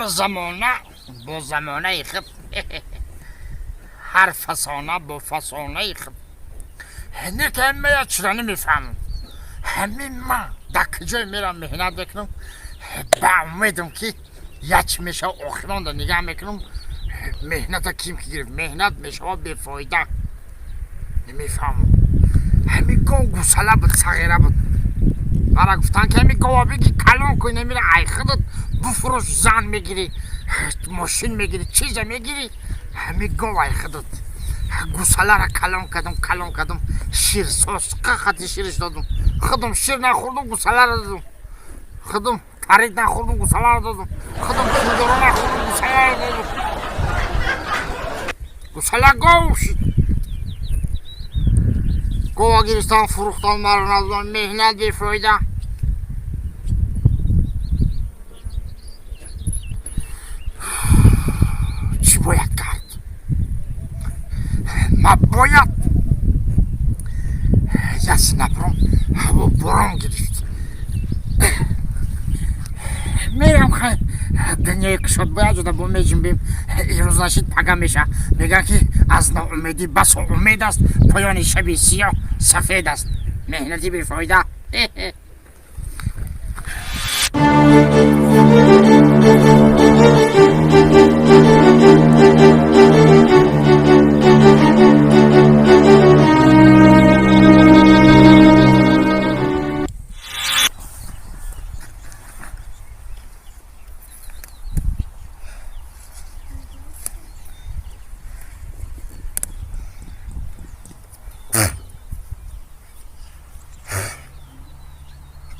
هر زمانه با زمانه خود هر فسانه با فسانه خود نه که همه یا چرا نمیفهمم همین من در کجای میرم مهنت بکنم با امیدم که یک میشه آخران رو نگاه میکنم مهنت کیم که گرفت مهنت میشه بیفایده نمیفهمم همین گاه گوساله بود صغیره بود مرا گفتن که همین گاه بگی کلان کنی نمیره ای خودت بفروش زن میگیری ماشین میگیری چیز میگیری همین گاه ای خودت گوساله را کلان کردم شیر ساس قخت شیرش دادم خودم شیر نخوردم گوساله را دادم خودم پرید نخوردم گوساله را دادم خودم پندارا نخوردم گوساله را دادم گوساله گوش گوه گیرستان فروختان مرا ندادن مهنت بیفایده چی باید کرد؟ ما باید یس نبرم هوا برام گرفت میرم خیلی دنیا کشاد باید جدا با میجیم بیم این روز نشید پگم میشه میگن که از ناامیدی بس امید است پایان شبی سیاه سفید است مهنتی بیفایده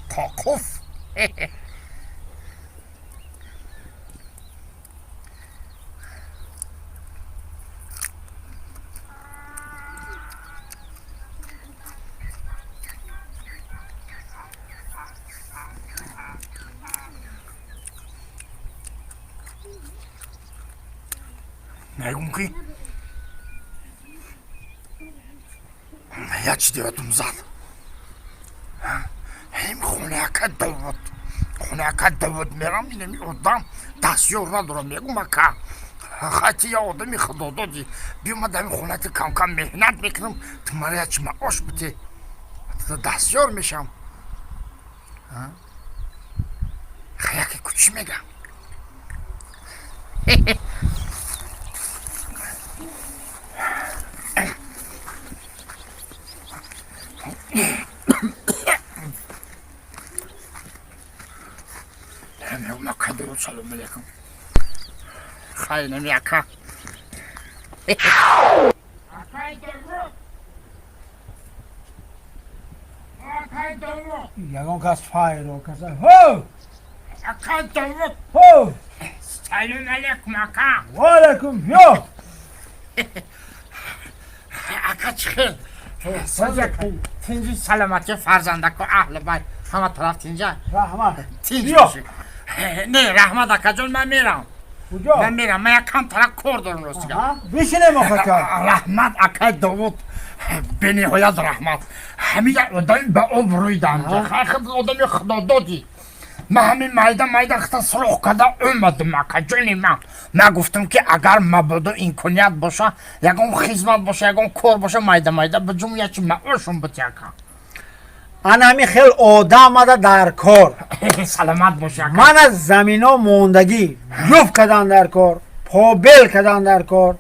تاکوف نگم که یک دیوتم زد هم خونه که داود میرم اینمی آدم دستیار ندارم میگم اکا خیلی یا آدمی خدا دادی بیومد همین خونه که کم کم مهنت میکنم تو مرا یک معاش بده دستیار میشم خیلی که کچی میگم سلام علیکم خیلی نمی اکا یگان کس فایر و کس هو اکا دارد هو سلام علیکم اکا و علیکم یا اکا چخیل تینجی سلامتی فرزندک و اهل بیت همه طرف تینجا رحمت تینجی بیا باشی نه رحمت اکا جون من میرم کجا؟ من میرم من یک کم طرف کار دارم راستی بشینه مخاطر رحمت اکا داود به نهایت رحمت همین آدمی به آب رویدن خیلی آدمی خدا دادی من همین مایده خطا سرخ کده اومدم اکا جونی من گفتم که اگر مبادا امکانیت باشه یکم خدمت باشه یکم کار باشه مایده به جون یکی معاشم بتی اکا انا همین خیلی آدم آمده در کار سلامت باشه اکا من از زمین ها موندگی جفت کدن در کار پابل کدن در کار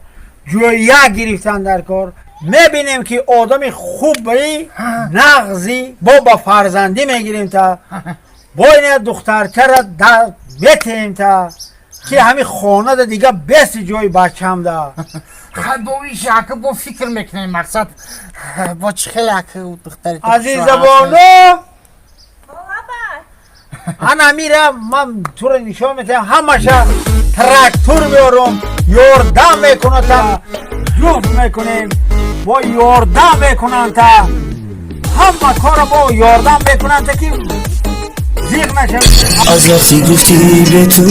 جویه گرفتن در کار میبینیم که آدمی خوب بایی نغزی با فرزندی میگیریم تا با این دخترچه را در بیتیم تا که همین خانه دیگه بس جای بچم دا خیلی با ویشه که با فکر میکنیم مقصد با چه خیلی که دختری عزیز بانو انا میرم من تو رو نشان میتونم همشه تراکتور میارم یاردم میکنه تا جفت میکنیم با یاردم میکنن تا همه کار با یاردم میکنن تا که جیغ نشد. از وقتی گفتی به تو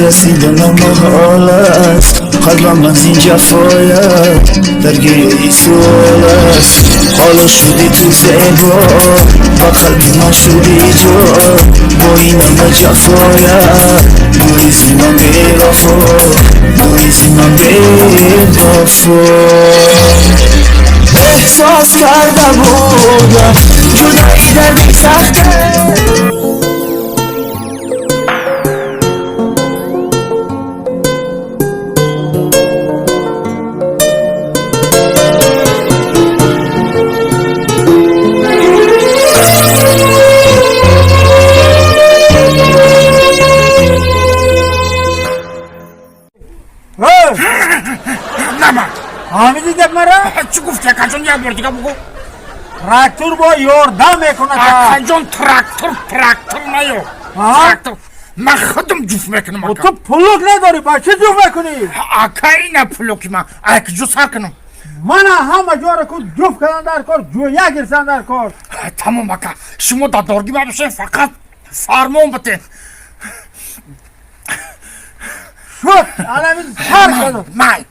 رسیدنم محال است، قلبم از این جفایت درگیر سوال است. حالا شدی تو زیبا و قلب من شدی جا، با این همه جفایت گریزی من بی وفا، گریزی من بی وفا. احساس کرده بودم جدایی دردی سخته. نما حامدی دب مرا چی گفتی اکا جون؟ یاد بردی که بگو. تراکتور با یوردم میکنه اکا که جون تراکتور نیو. ها؟ تراکتور من خودم جوف میکنم و اکا. تو پلوک نداری با چه جوف میکنی؟ اکا اینه پلوکی من اکا جو سر کنم. من همه جا کو جوف کردن در کار، جویا گرسن در کار. تمام اکا شما دا دارگی ما بشین فقط فرمون بتین. شد الان این سر کردم. مای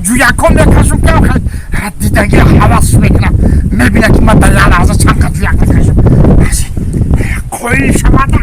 جویا کن بکشم که دیدگی حواس میکنم میبینه که من به یه لحظه چند قد جویا بکشم قوی شماده.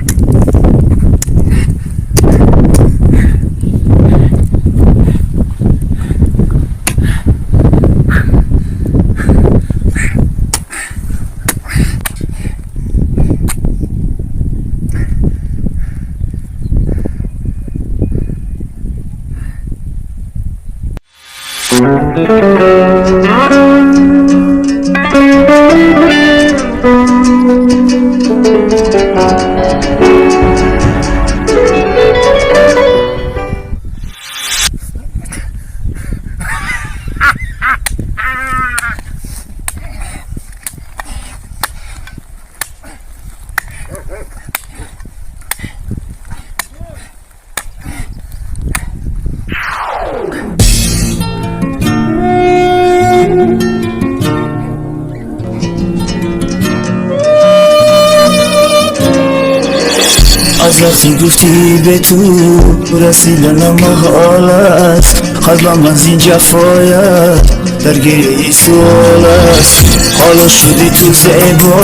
از وقتی گفتی به تو رسیدنم محال است، قلبم از این جفایت درگیر سوال است. حالا شدی تو زیبا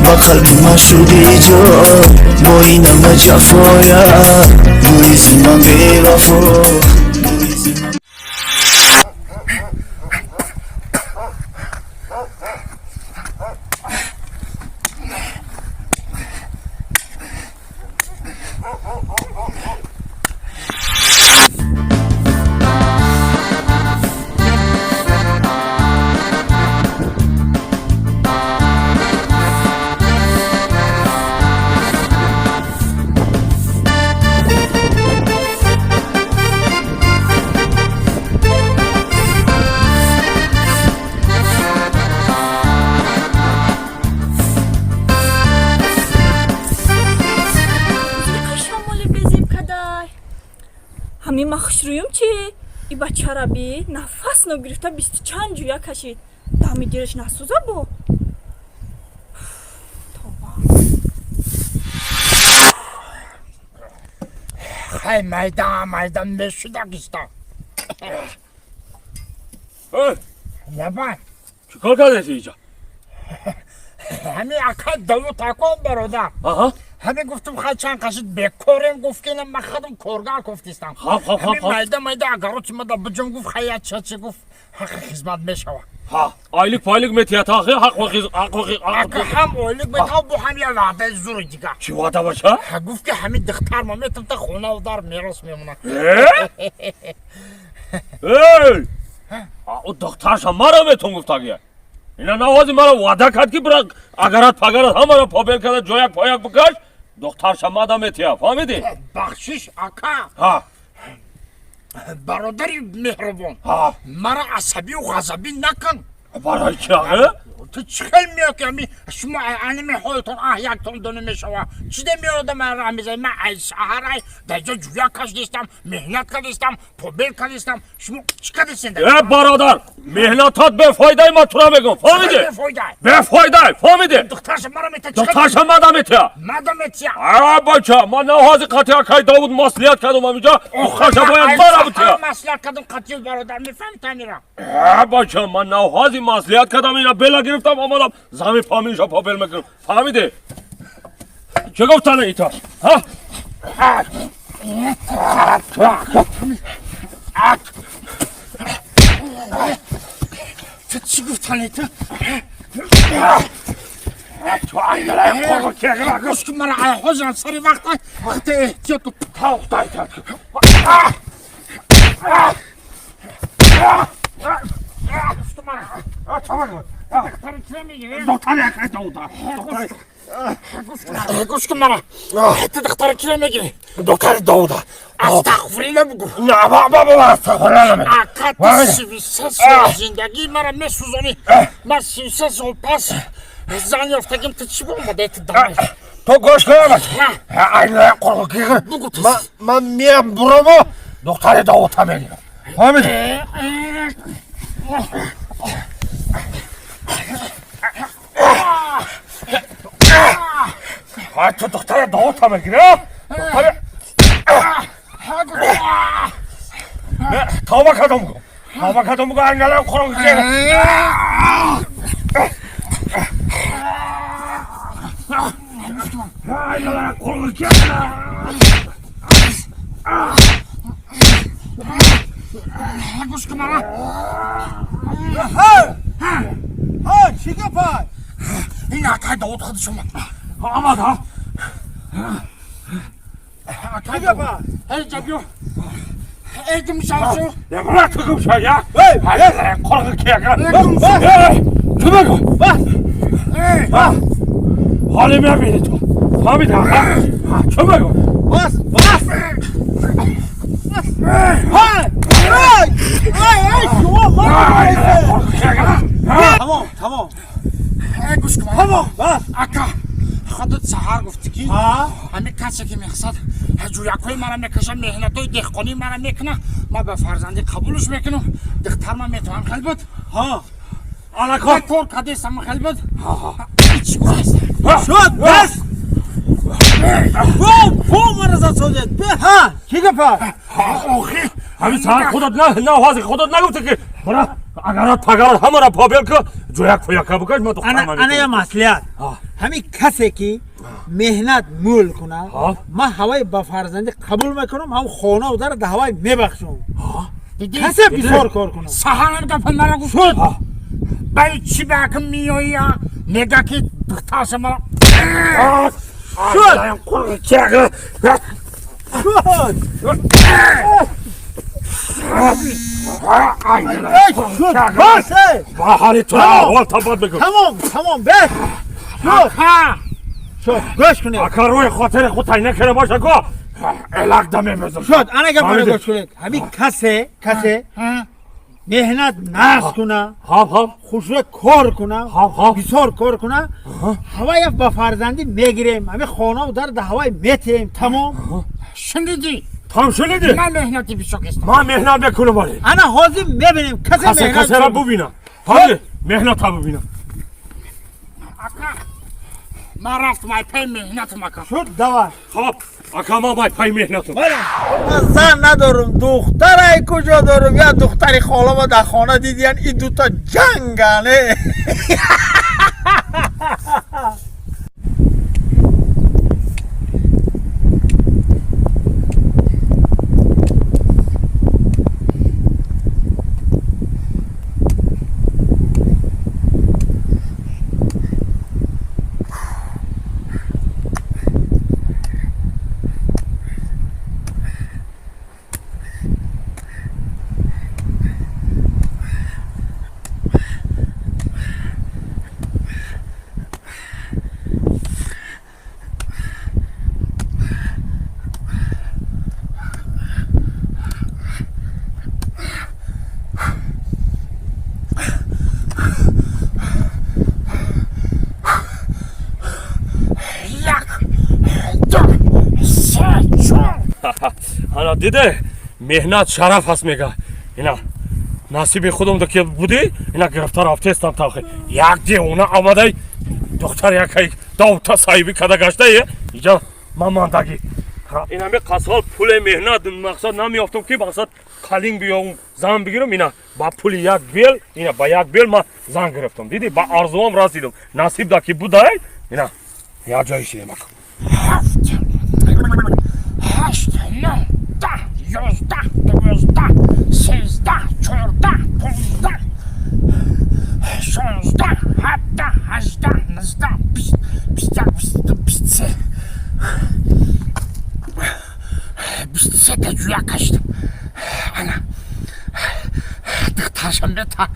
و قلب من شدی جا، با این همه جفایت گریزی من بی وفا. همین مخشرویم چی؟ ای بچه را بی نفس نگرفته 20 چند جویا کشید دمی دیرش نسوزه بو. خیلی میدان بشوده گیستا. یبان چی کار کرده اینجا؟ همین اکای دلو تکون برده. آها همه گفتم خواهی چند قشید بکاریم گفت که اینم من خودم کارگاه گفتیستم همه میده اگرات مده بجم گفت خواهی چه گفت حق خدمت میشوه aylık paylık metiyatı hak هم اولیک بیتا بو هم یه وعده زور دیگه چی وعده باشه؟ گفت که همه دختر ما میتم تا خونه و دار میراث میمونه ای او دخترش هم مرا میتون گفت که اینا نوازی مرا وعده کرد که برا اگرات پگرات هم مرا پابل کرده جویک پایک بکش دخترش هم مادا میتیا فهمیدی؟ بخشش اکا برادری مهربان مرا عصبی و غضبی نکن برای چی آقا؟ تو چی خیلی میاد که شما انمی حالتون یکتون دونه میشوه چی ده میاد من را میزه من ای سهر در جا جویا کشیدستم مهنت کردستم پابل کردستم شما چی کردستین ای برادر مهنتات به فایده ما تو را میگم فهمیدی؟ به فایده فهمیدی؟ دخترش مرا میتا چی دخترش هم مادا میتیا مادا میتیا بچه ما نوازی قطعه که داود مسئولیت کردم اینجا دخترش باید مرا میتیا مسئولیت کردم قطعه برادر میفهم تمیرم بچه من نوازی مسئولیت کردم اینا بلا گرفتم آمدم زمین پامیشا پابل میکنم فهمیده؟ چه گفتن ایتا؟ تو چی گفتن ایتا؟ تو انگله خورو که گوش که من حاضرم سری وقت احتیاط و تاوق دایتا دختر یک داودا گوش که من تو دختر کی میگیری؟ دختر داودا استغفرالله بگو نه بابا استغفرالله نمی اکا 33 زندگی مرا میسوزانی من 33 سال پس زن یافتگیم تو چی بومده تو دامه تو گوش کنم انگله خورو که بگو تو من میم برامو دختر داودا میگیرم فهمیدی؟ تو دختر داودا میگیرم توبه کردم بگو انگله خورو که انگله خورو که گوش که من چی گفت؟ این اکای داود خود شما آمد ها اکای داود ای جبیو ای جمشاشو یه تو گم شا یا انگله خورو که تو بگو حالی میبینی تو فهمید ها چه بگو بس تمام ای گوش که من اکا خودت سهر گفتی که همه کسی که میخصد جویکوی مرا میکشه مهنتوی دهقانی مرا میکنه ما به فرزندی قبولش میکنم دختر من میتونم خیلی بود آنکا طور کدیستم خیلی بود چی گفتیست شد بس بو مرزا سوزد چی گفت؟ آخی همین ساعت خودت نه خودت نگفته که برا اگرات پگرات همه را پابل که جویک فویک بکش ما دختر من انا یه مسئولیت همین کسی که مهنت مول کنه من هوای با فرزندی قبول میکنم هم خانه و در هوای میبخشم کسی بسیار کار کنم سهر گفت مرا گفت بای چی بکم میایی نگه که دخترش مرا با حالی تو اول تباد بگو تمام بس شد گوش کنید اکا روی خاطر خود تایی نکره باشه که الک دمه بزن شد انا گفت گوش کنید همین کسی مهنت نقص کنه خوشوی کار کنه بسیار کار کنه هوای با فرزندی میگیریم همین خانه و در هوای میتیم تمام شنیدی؟ شنیدی؟ من مهنتی بیشکستم من مهنت بکنم باری انا حاضر میبینیم کسی را ببینم حاضر مهنت را ببینم اکا من رفتم ای پای مهنت مکن شد دوار خب اکا ما باید پای مهنتم من زن ندارم دختر ای کجا دارم یا دختری خاله ما در خانه دیدین این دوتا جنگانه اینا دیده مهنت شرف هست میگه اینا نصیب خودم که بودی اینا گرفتار رفته استم تاخه یک دی اونا آمده دختر یکی داوتا صاحبی کده گشته اینجا من ماندگی اینا می قصال پول مهنت مقصد نمیافتم که مقصد کالینگ بیام زن بگیرم اینا با پول یک بیل اینا با یک بیل ما زن گرفتم دیدی با آرزوام رسیدم نصیب دا که بوده اینا یا جایی شیرم هفت هشت نه ده یازده دوازده سیزده چهارده پانزده شانزده هفده هجده نوزده بیست بیست یک بیست دو بیست سه 23 تا جویا کشتم انا دخترشم بیتا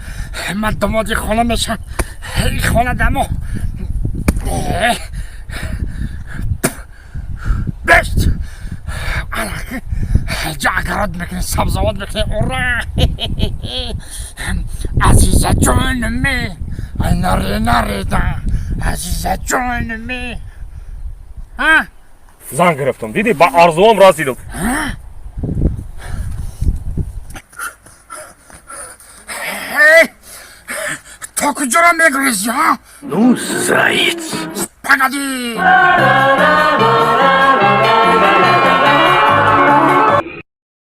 من دمادی خانه میشم این خانه دمو بشت انا جاگرات میکنی سبزوات میکنی اورا عزیزه جانمی نری نریدم عزیزه جانمی ها زن گرفتم دیدی با آرزوام رسیدم تو کجا را میگریزی ها؟ Ну, заяц. Погоди!